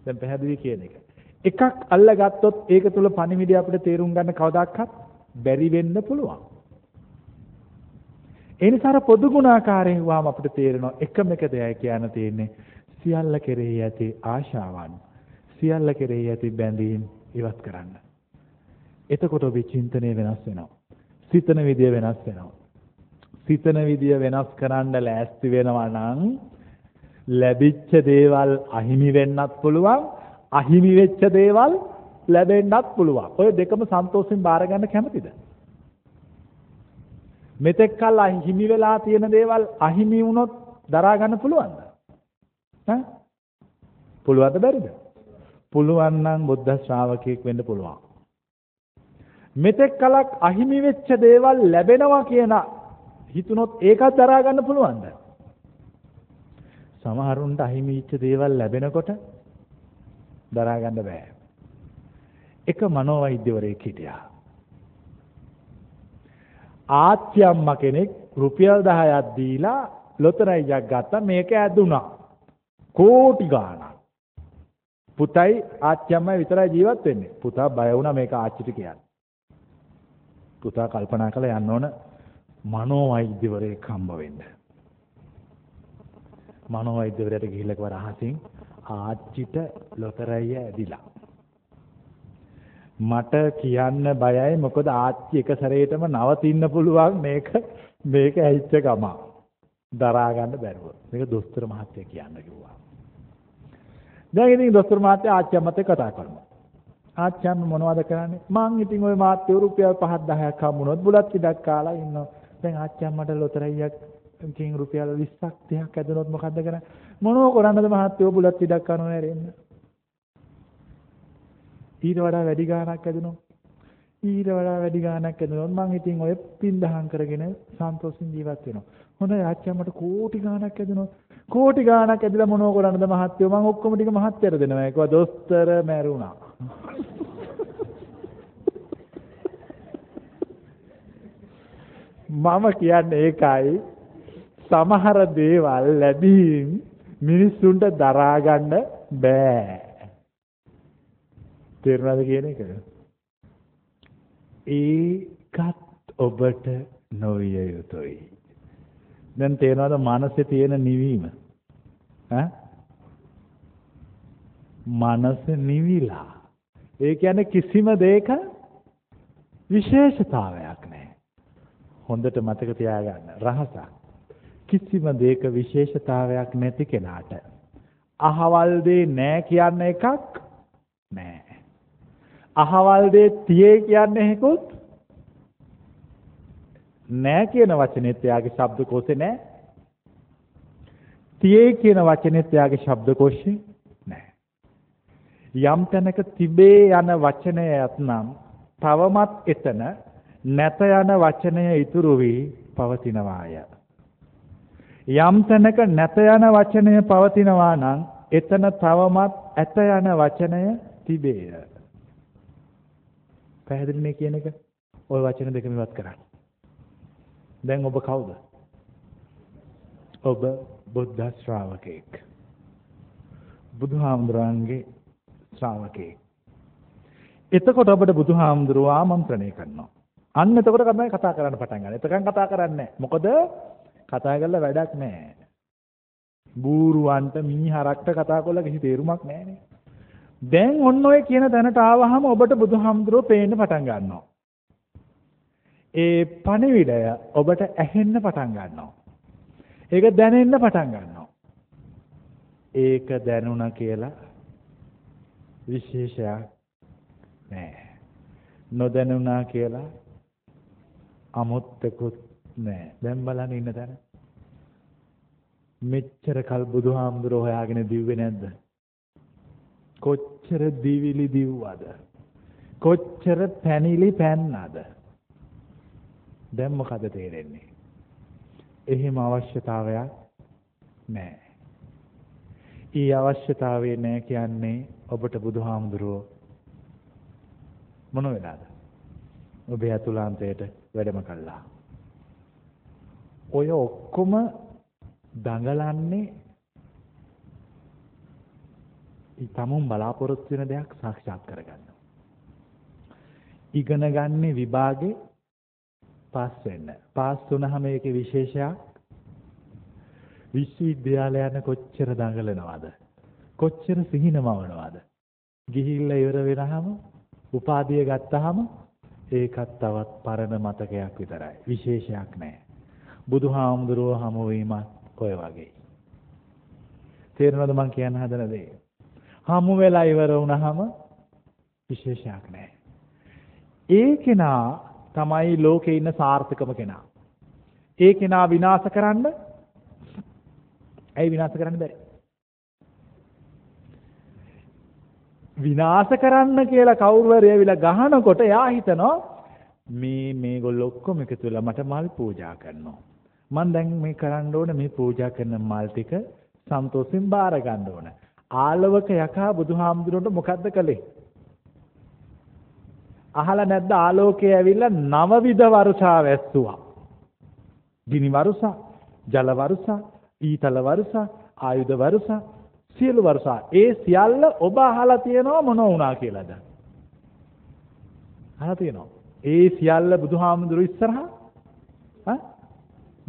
දැන් පැහැදිලි කියන එක. එකක් අල්ලගත්තොත් ඒක තුල පණිවිඩය අපිට තේරුම් ගන්න කවදාවත් බැරි වෙන්න පුළුවන්. ඒ නිසා පොදු ගුණාකාරයෙන් වහම අපිට තේරෙනවා එකම එක දෙයයි කියන්න තියෙන්නේ සියල්ල කෙරෙහි ඇති ආශාවන් සියල්ල කෙරෙහි ඇති බැඳීම් ඉවත් කරන්න. එතකොට ඔබේ චින්තනය වෙනස් වෙනවා. සිතන විදිය වෙනස් වෙනවා. සිතන විදිය වෙනස් කරන්න ලෑස්ති වෙනවා නම් ලැබිච්ච දේවල් අහිමි වෙන්නත් පුළුවන් අහිමි වෙච්ච දේවල් ලැබෙන්නත් පුළුවන්. ඔය දෙකම සන්තෝෂෙන් බාර ගන්න කැමතිද? මෙතෙක් කල් අහිමි වෙලා තියෙන දේවල් අහිමි වුණොත් දරා ගන්න පුළුවන්ද? පුළුවන්ද බැරිද? පුළුවන් නම් බුද්ධ ශ්‍රාවකයෙක් වෙන්න පුළුවන්. මෙතෙක් කලක් අහිමි වෙච්ච දේවල් ලැබෙනවා කියන හිතුනොත් ඒකත් දරා ගන්න පුළුවන්ද? සමහරුන්ට අහිමි වෙච්ච දේවල් ලැබෙනකොට දරා ගන්න බෑ. එක මනෝවෛද්‍යවරයෙක් හිටියා. ආච්චියම්ම කෙනෙක් රුපියල් 10ක් දීලා ලොතරැයියක් ගත්තා. මේක ඇදුනා. කෝටි ගාණක්. පුතයි ආච්චියම්මයි විතරයි ජීවත් වෙන්නේ. පුතා බය වුණා මේක ආච්චිට කියන්න. පුතා කල්පනා කළා යන්න ඕන මනෝවෛද්‍යවරයෙක් හම්බ වෙන්න. මනෝවෛද්‍යවරයාට ගිහිල්ලා කවර අහසින් ආච්චිට ලොතරැයිය ඇදිලා. මට කියන්න බයයි මොකද ආච්චි එක සැරේටම නවතින්න පුළුවන් මේක ඇහිච්ච ගම. දරා ගන්න බැරුව. මේක දොස්තර මහත්තයා කියන්න කිව්වා. දැන් ඉතින් දොස්තර මහත්තයා ආච්චියම්මත් එක්ක කතා කරනවා. ආච්චියම්ම මොනවද කරන්නේ? මං ඉතින් ওই මාත්‍ය රුපියල් 5 10ක් හම්බුනොත් බුලත් කිඩක් කාලා ඉන්නවා. දැන් ආච්චියම්මට ලොතරැයියක් කින් රුපියල් 20ක් 30ක් ඇදුනොත් මොකද්ද කරන්නේ? මොනෝ කරන්නද මහත්තයෝ බුලත් කිඩක් කනෝ නැරෙන්න. ඊට වඩා වැඩි ගාණක් ඇදුනොත් මං ඉතින් ඔය පින්දහම් කරගෙන සන්තෝෂින් ජීවත් වෙනවා. හොඳයි ආච්චියම්මට කෝටි ගාණක් ඇදුනොත් කෝටි ගාණක් ඇදලා මොනෝ කරන්නද මහත්තයෝ? මං ඔක්කොම ටික මහත්තයට දෙනවා. ඒකවා දොස්තර මැරුණා. මම කියන්නේ ඒකයි සමහර දේවල් ලැබීම් මිනිස්සුන්ට දරා ගන්න බෑ. තේරුණාද කියන එක? ඒකත් ඔබට නොවිය යුතුයි. දැන් තේරෙනවද මනසේ තියෙන නිවීම? මනස නිවිලා. ඒ කියන්නේ කිසිම දෙයක විශේෂතාවයක් නැහැ. හොඳට මතක තියාගන්න රහසක්. කිසිම දෙයක විශේෂතාවයක් නැති කෙනාට අහවල් දේ නැහැ කියන එකක් නැහැ. අහවල් දේ තියේ කියන්නේ එකකුත් නැහැ කියන වචනේත් එයාගේ ශබ්දකෝෂේ නැහැ. තියේ කියන වචනේත් එයාගේ ශබ්දකෝෂේ නැහැ. යම් තැනක තිබේ යන වචනයත් නම් තවමත් එතන නැත යන වචනය ඉතුරු වී පවතිනවාය. යම් තැනක නැත යන වචනය පවතිනවා නම් එතන තවමත් ඇත යන වචනය තිබේය. පැහැදිලිනේ කියන එක? ওই වචන දෙකම ඉවත් කරන්න. දැන් ඔබ කවුද? ඔබ බුද්ධ ශ්‍රාවකෙක්. බුදුහාමුදුරන්ගේ ශ්‍රාවකෙක්. එතකොට ඔබට බුදුහාමුදුරුවෝ ආමන්ත්‍රණය කරනවා. අන්න එතකොට තමයි කතා කරන්න පටන් ගන්න. එතකන් කතා කරන්නේ නැහැ. මොකද කතා කරලා වැඩක් නැහැ. බූරුවන්ට මිනිහරක්ට කතා කරලා කිසි තේරුමක් නැහැනේ. දැන් ඔන්න ඔය කියන තැනට ආවහම ඔබට බුදුහාමුදුරුවෝ පේන්න පටන් ගන්නවා. ඒ පණිවිඩය ඔබට ඇහෙන්න පටන් ගන්නවා. ඒක දැනෙන්න පටන් ගන්නවා. ඒක දැනුණා කියලා විශේෂයක් නැහැ. නොදැනුණා කියලා අමුත්තකුත් නැහැ. දැන් බලන්න ඉන්න තැන. මෙච්චර කල් බුදුහාමුදුරුවෝ හොයාගෙන දිව්වේ නැද්ද? කොච්චර දිවිලි දිව්වද? කොච්චර පැනිලි පැන්නද? දැන් මොකද තේරෙන්නේ? එහෙම අවශ්‍යතාවයක් නැහැ. ඊ අවශ්‍යතාවය නැහැ කියන්නේ ඔබට බුදුහාමුදුරුවෝ මොන වෙලාද? ඔබේ අතුලාන්තයට වැඩම කළා. ඔය ඔක්කොම දඟලන්නේ තමුන් බලාපොරොත්තු වෙන දෙයක් සාක්ෂාත් කරගන්න. ඉගෙන ගන්න විභාගේ පාස් වෙන්න. පාස් වුණාම ඒකේ විශේෂයක් විශ්වවිද්‍යාලයන් කොච්චර දඟලනවද? කොච්චර සිහිනමවනවද? ගිහිල්ලා ඉවර වෙනහම උපාධිය ගත්තාම ඒකත් තවත් පරණ මතකයක් විතරයි. විශේෂයක් නැහැ. බුදුහාමුදුරුවෝ හමු වීමත් ඔය වගේ. තේරෙනවද මං කියන්න හදන දේ? හමු වෙලා ඉවර වුණාම විශේෂයක් නැහැ. ඒ කෙනා තමයි ලෝකේ ඉන්න සාර්ථකම කෙනා. ඒ කෙනා විනාශ කරන්න ඇයි විනාශ කරන්න බැරි? විනාශ කරන්න කියලා කවුරු හරි ඇවිල්ලා ගහනකොට එයා හිතනවා මේගොල්ලෝ ඔක්කොම එකතු වෙලා මට මල් පූජා කරනවා. මම දැන් මේ කරන්න ඕන මේ පූජා කරන මල් ටික සන්තෝෂෙන් බාර ගන්න ඕන. ආලවක යකා බුදුහාමුදුරන්ට මොකද්ද කළේ? අහලා නැද්ද ආලෝකයේ ඇවිල්ලා නවවිධ වර්ෂා වැස්සුවා. ගිනි වර්ෂා, ජල වර්ෂා, ඊතල වර්ෂා, ආයුධ වර්ෂා, සියලු වර්ෂා. ඒ සියල්ල ඔබ අහලා තියෙනවා මොන වුණා කියලාද? අහලා තියෙනවා. ඒ සියල්ල බුදුහාමුදුරු ඉස්සරහා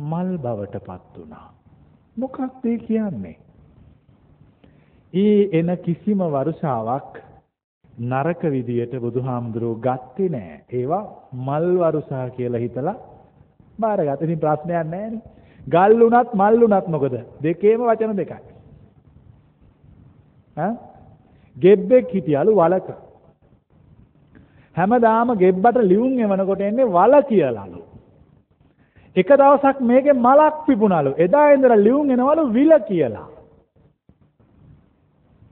මල් බවටපත් වුණා. මොකක්ද ඒ කියන්නේ? එන කිසිම වර්ෂාවක් නරක විදියට බුදුහාමුදුරුවෝ ගත්තේ නෑ. ඒවා මල් වර්ෂා කියලා හිතලා බාරගත්තා. ඉතින් ප්‍රශ්නයක් නෑනේ. ගල් උනත් මල් උනත් මොකද? දෙකේම වචන දෙකයි. ගෙබ්බෙක් හිටියලු වලක. හැමදාම ගෙබ්බට ලියුම් එවනකොට එන්නේ වල කියලාලු. එක දවසක් මේකේ මලක් පිපුණලු. එදා ඉඳලා ලියුම් එනවලු විල කියලා.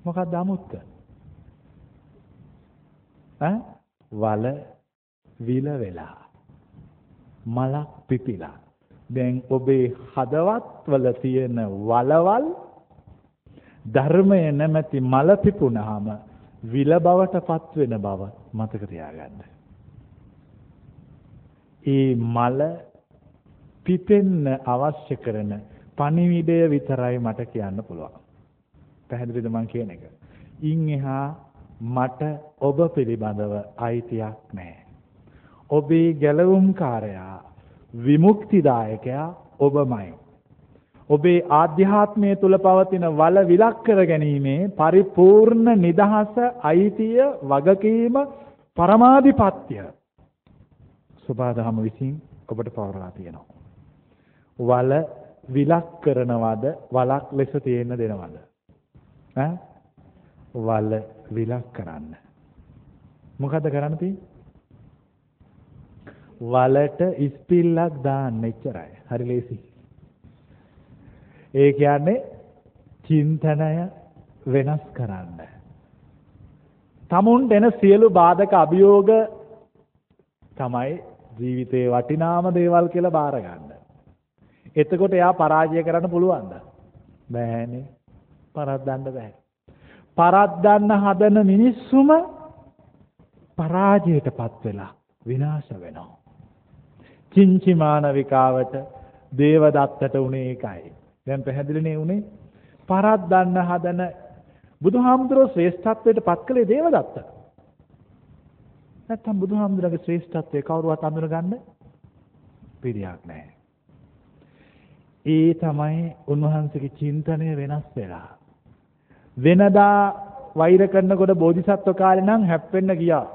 මොකක්ද අමුත්ත? වල විල වෙලා මලක් පිපිලා. දැන් ඔබේ හදවත් වල තියෙන වලවල් ධර්මය නැමැති මල පිපුණාම විල බවටපත් වෙන බව මතක තියාගන්න. ඒ මල පිපෙන්න අවශ්‍ය කරන පණිවිඩය විතරයි මට කියන්න පුළුවන්. පැහැදිලිද මං කියන එක? ඉන් එහා මට ඔබ පිළිබඳව අයිතියක් නැහැ. ඔබේ ගැලවුම්කාරයා විමුක්තිදායකයා ඔබමයි. ඔබේ ආධ්‍යාත්මය තුල පවතින වල විලක් කර ගැනීමේ පරිපූර්ණ නිදහස, අයිතිය, වගකීම, පරමාධිපත්‍ය සබදාම විසින් ඔබට පවරලා තියෙනවා. වල විලක් කරනවද? වලක් ලෙස තියෙන්න දෙනවද? වල විලක් කරන්න. මොකද කරන්න තියෙන්නේ? වලට ඉස්පිල්ලක් දාන්න එච්චරයි. හරි ලේසි. ඒ කියන්නේ චින්තනය වෙනස් කරන්න. තමුන්ට එන සියලු බාධක අභියෝග තමයි ජීවිතේ වටිනාම දේවල් කියලා බාර ගන්න. එතකොට එයා පරාජය කරන්න පුළුවන්ද? බෑනේ. පරද්දන්න බෑ. පරද්දන්න හදන මිනිස්සුම පරාජයටපත් වෙලා විනාශ වෙනවා. චින්චිමානවිකාවට දේවදත්තට උනේ ඒකයි. දැන් පැහැදිලිනේ උනේ පරද්දන්න හදන බුදුහාමුදුරුවෝ ශ්‍රේෂ්ඨත්වයට පත් කළේ දේවදත්ත. නැත්තම් බුදුහාමුදුරගේ ශ්‍රේෂ්ඨත්වය කවුරුවත් අඳුනගන්න පිළියක් නැහැ. ඒ තමයි උන්වහන්සේගේ චින්තනය වෙනස් වෙලා. වෙනදා වෛර කරනකොට බෝධිසත්ව කාලේ නම් හැප්පෙන්න ගියා.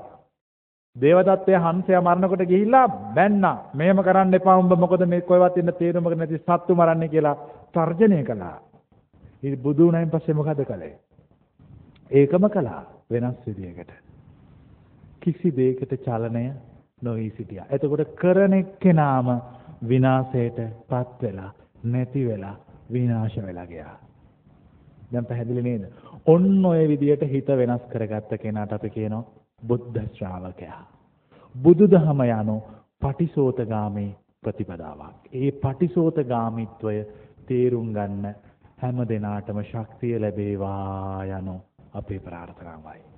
දේවදත්තයා හංසයා මරනකොට ගිහිල්ලා බැන්නා. මේම කරන්න එපා උඹ මොකද මේ කොයිවත් ඉන්න තේරුමක නැති සත්තු මරන්නේ කියලා තර්ජනය කළා. ඉතින් බුදු වුණායින් පස්සේ මොකද කළේ? ඒකම කළා වෙනස් විදියකට. කිසි දෙයකට චලනය නොවී සිටියා. එතකොට කරන එක්කෙනාම විනාශයටපත් වෙලා නැති වෙලා විනාශ වෙලා ගියා. දැන් පැහැදිලි නේද? ඔන්න ඔය විදියට හිත වෙනස් කරගත්ත කෙනාට අපි කියනවා බුද්ධ ශ්‍රාවකයා. බුදුදහම යනු පටිසෝතගාමී ප්‍රතිපදාවක්. ඒ පටිසෝතගාමීත්වය තේරුම් ගන්න හැම දිනාටම ශක්තිය ලැබේවා යනු අපේ ප්‍රාර්ථනාවයි.